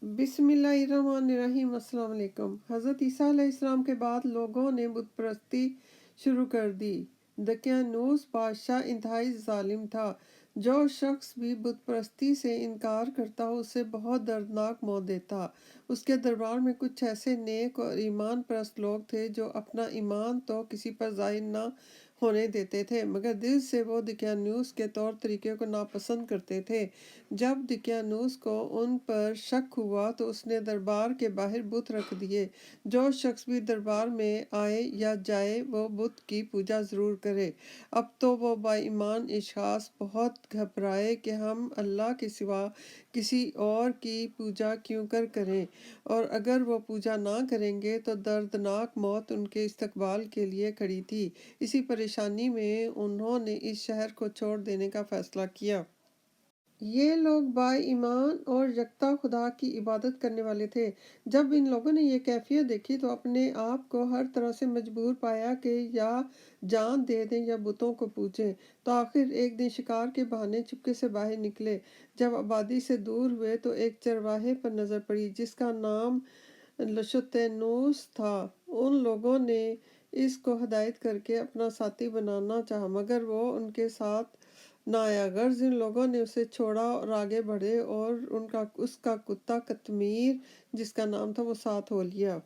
बिस्मिल्लाहिर्रहमानिर्रहीम। अस्सलाम वालेकुम। हज़रत ईसा अलैहिस्सलाम के बाद लोगों ने बुत परस्ती शुरू कर दी। दकियानूस बादशाह इंतहाई जालिम था। जो शख्स भी बुत परस्ती से इनकार करता उसे बहुत दर्दनाक मौत देता। उसके दरबार में कुछ ऐसे नेक और ईमान परस्त लोग थे जो अपना ईमान तो किसी पर जाहिर न होने देते थे, मगर दिल से वो दकियानूस के तौर तरीके को नापसंद करते थे। जब दकियानूस को उन पर शक हुआ तो उसने दरबार के बाहर बुत रख दिए। जो शख्स भी दरबार में आए या जाए वो बुत की पूजा जरूर करे। अब तो वो बाईमान इशखास बहुत घबराए कि हम अल्लाह के सिवा किसी और की पूजा क्यों करें, और अगर वो पूजा ना करेंगे तो दर्दनाक मौत उनके इस्तकबाल के लिए खड़ी थी। इसी परेशानी में उन्होंने इस शहर को छोड़ देने का फैसला किया। ये लोग बाईमान और यकता खुदा की इबादत करने वाले थे। जब इन लोगों ने ये कैफियत देखी तो अपने आप को हर तरह से मजबूर पाया कि या जान दे दें या बुतों को पूजें। तो आखिर एक दिन शिकार के बहाने चुपके से बाहर निकले। जब आबादी से दूर हुए तो एक चरवाहे पर नजर पड़ी जिसका नाम लशुतेनूस था। उन लोगों ने इसको हिदायत करके अपना साथी बनाना चाहा, मगर वो उनके साथ ना आया। गर्ज इन लोगों ने उसे छोड़ा और आगे बढ़े और उसका कुत्ता कतमीर जिसका नाम था वो साथ हो लिया।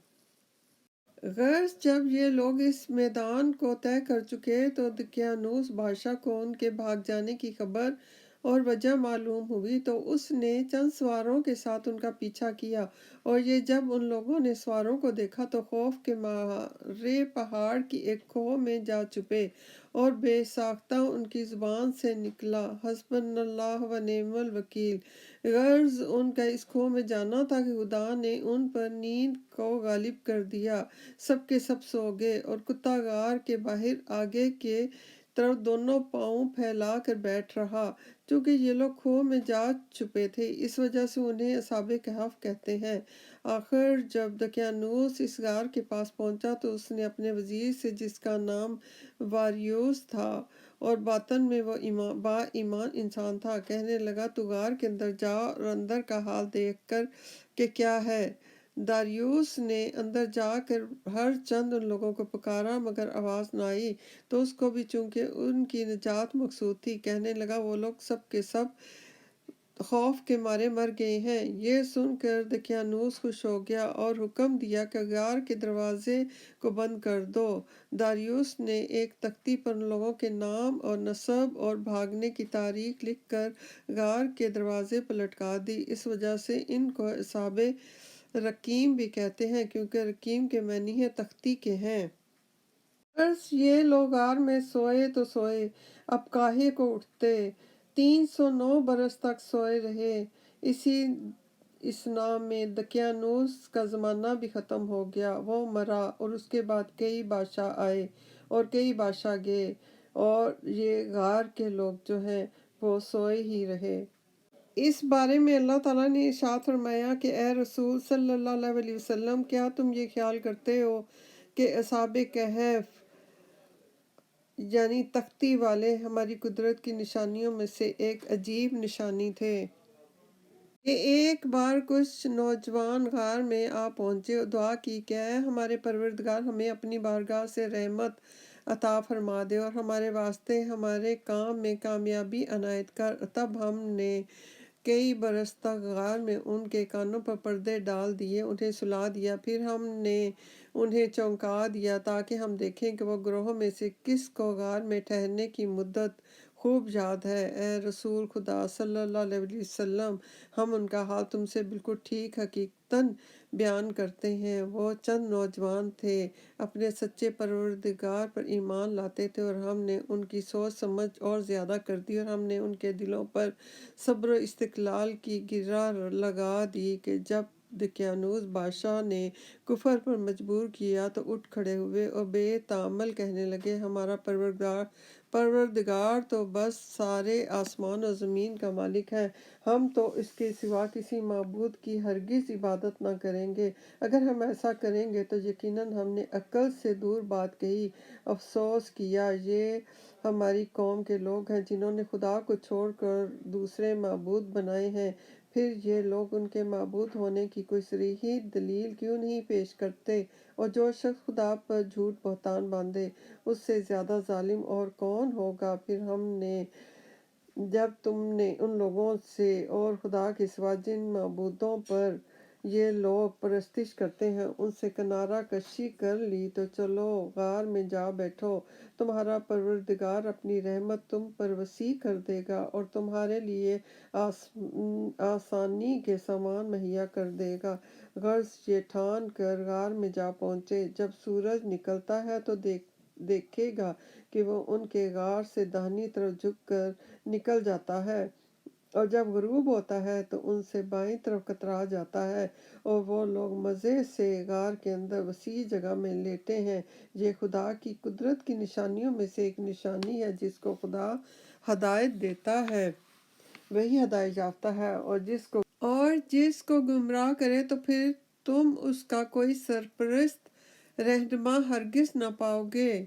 गर्ज जब ये लोग इस मैदान को तय कर चुके तो दकियानूस बादशाह को उनके भाग जाने की खबर और वजह मालूम हुई, तो उसने चंद सवारों के साथ उनका पीछा किया। और ये जब उन लोगों ने सवारों को देखा तो खौफ के मारे पहाड़ की एक खो में जा छुपे और बेसाख्ता उनकी जुबान से निकला, हस्बुनल्लाह व निअमल वकील। गर्ज उनका इस खो में जाना था कि खुदा ने उन पर नींद को गालिब कर दिया। सब के सब सो गए और कुत्ता गार के बाहर आगे के तरफ दोनों पांव फैला कर बैठ रहा। चूंकि ये लोग खो में जा छुपे थे इस वजह से उन्हें असहाबे कहफ कहते हैं। आखिर जब दकियानूस इस गार के पास पहुंचा तो उसने अपने वजीर से, जिसका नाम वारियूस था और बातन में वो बा ईमान इंसान था, कहने लगा तू गार के अंदर जा और अंदर का हाल देख कर कि क्या है। दारियुस ने अंदर जाकर हर चंद उन लोगों को पुकारा मगर आवाज ना आई, तो उसको भी चूंकि उनकी निजात मकसूद थी, कहने लगा वो लोग सब के सब खौफ के मारे मर गए हैं। ये सुनकर दकियानूस खुश हो गया और हुक्म दिया कि गार के दरवाजे को बंद कर दो। दारियुस ने एक तख्ती पर उन लोगों के नाम और नस्ब और भागने की तारीख लिखकर गार के दरवाजे पर लटका दी। इस वजह से इनको असहाबे रकीम भी कहते हैं, क्योंकि रकीम के मानी है तख्ती के हैं। बस ये लोग गार में सोए तो सोए, अब काहे को उठते। 309 बरस तक सोए रहे। इसी इस नाम में दकियानूस का ज़माना भी ख़त्म हो गया। वो मरा और उसके बाद कई बादशाह आए और कई बादशाह गए, और ये गार के लोग जो हैं वो सोए ही रहे। इस बारे में अल्लाह ताला ने इरशाद फरमाया कि ए रसूल सल्लल्लाहु अलैहि वसल्लम, क्या तुम ये ख्याल करते हो कि असहाबे कहफ यानी तख्ती वाले हमारी कुदरत की निशानियों में से एक अजीब निशानी थे कि एक बार कुछ नौजवान गार में आ पहुंचे और दुआ की, क्या है हमारे परवरदिगार हमें अपनी बारगाह से रहमत अता फरमा दे और हमारे वास्ते हमारे काम में कामयाबी अनायत कर। तब हमने कई बरस तक गार में उनके कानों पर पर्दे डाल दिए, उन्हें सुला दिया, फिर हमने उन्हें चौंका दिया ताकि हम देखें कि वो ग्रोह में से किस को गार में ठहरने की मुद्दत खूब याद है। ए रसूल खुदा सल्लल्लाहु अलैहि वसल्लम, हम उनका हाल तुमसे बिल्कुल ठीक हकीकतन बयान करते हैं। वो चंद नौजवान थे, अपने सच्चे परवरदिगार पर ईमान लाते थे, और हमने उनकी सोच समझ और ज़्यादा कर दी और हमने उनके दिलों पर सब्र इस्तिकलाल की गिरा लगा दी कि जब दकियानूस बादशाह ने कुफर पर मजबूर किया तो उठ खड़े हुए और बेतामल कहने लगे, हमारा परवरदिगार तो बस सारे आसमान और ज़मीन का मालिक है। हम तो इसके सिवा किसी माबूद की हरगिज़ इबादत ना करेंगे। अगर हम ऐसा करेंगे तो यकीनन हमने अक्ल से दूर बात कही। अफसोस किया, ये हमारी कौम के लोग हैं जिन्होंने खुदा को छोड़कर दूसरे माबूद बनाए हैं। پھر یہ لوگ ان کے معبود ہونے کی کوئی صریحی دلیل کیوں نہیں پیش کرتے؟ اور جو شخص خدا پر جھوٹ بہتان باندھے اس سے زیادہ ظالم اور کون ہوگا؟ پھر ہم نے جب تم نے ان لوگوں سے اور خدا کے سوا جن معبودوں پر یہ لوگ پرستش کرتے ہیں ان سے کنارہ کشی کر لی تو چلو غار میں جا بیٹھو، تمہارا پروردگار اپنی رحمت تم پر وسیع کر دے گا اور تمہارے لیے آسانی کے سامان مہیا کر دے گا۔ غرض یہ ٹھان کر غار میں جا پہنچے، جب سورج نکلتا ہے تو دیکھے گا کہ وہ ان کے غار سے داہنی طرف جھک کر نکل جاتا ہے، اور جب غروب ہوتا ہے تو ان سے بائیں طرف کترا جاتا ہے، اور وہ لوگ مزے سے غار کے اندر وسیع جگہ میں لیٹے ہیں۔ یہ خدا کی قدرت کی نشانیوں میں سے ایک نشانی ہے۔ جس کو خدا ہدایت دیتا ہے وہی ہدایت یافتہ ہے، اور جس کو گمراہ کرے تو پھر تم اس کا کوئی سرپرست رہنما ہرگز نہ پاؤ گے۔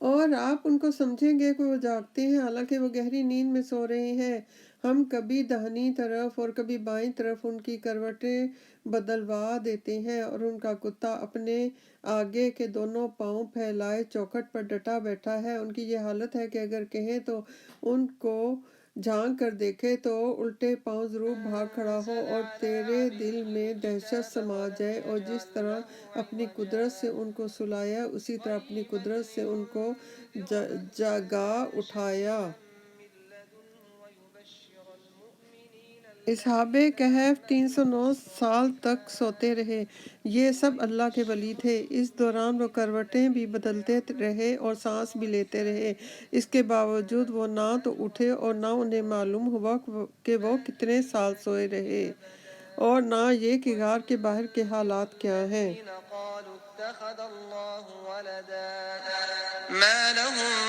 اور آپ ان کو سمجھیں گے کہ وہ جاگتے ہیں حالانکہ وہ گہری نیند میں سو رہے ہیں۔ ہم کبھی داہنی طرف اور کبھی بائیں طرف ان کی کروٹیں بدلوا دیتے ہیں، اور ان کا کتا اپنے آگے کے دونوں پاؤں پھیلائے چوکھٹ پر ڈٹا بیٹھا ہے۔ ان کی یہ حالت ہے کہ اگر کہیں تو ان کو جھانک کر دیکھے تو الٹے پاؤں ضرور بھاگ کھڑا ہو اور تیرے دل میں دہشت سما جائے، اور جس طرح اپنی قدرت سے ان کو سلایا اسی طرح اپنی قدرت سے ان کو جگا اٹھایا۔ اصحاب کہف 309 سال تک سوتے رہے۔ یہ سب اللہ کے ولی تھے۔ اس دوران وہ کروٹیں بھی بدلتے رہے اور سانس بھی لیتے رہے۔ اس کے باوجود وہ نہ تو اٹھے اور نہ انہیں معلوم ہوا کہ وہ کتنے سال سوئے رہے، اور نہ یہ کہ غار کے باہر کے حالات کیا ہیں۔ ما لهم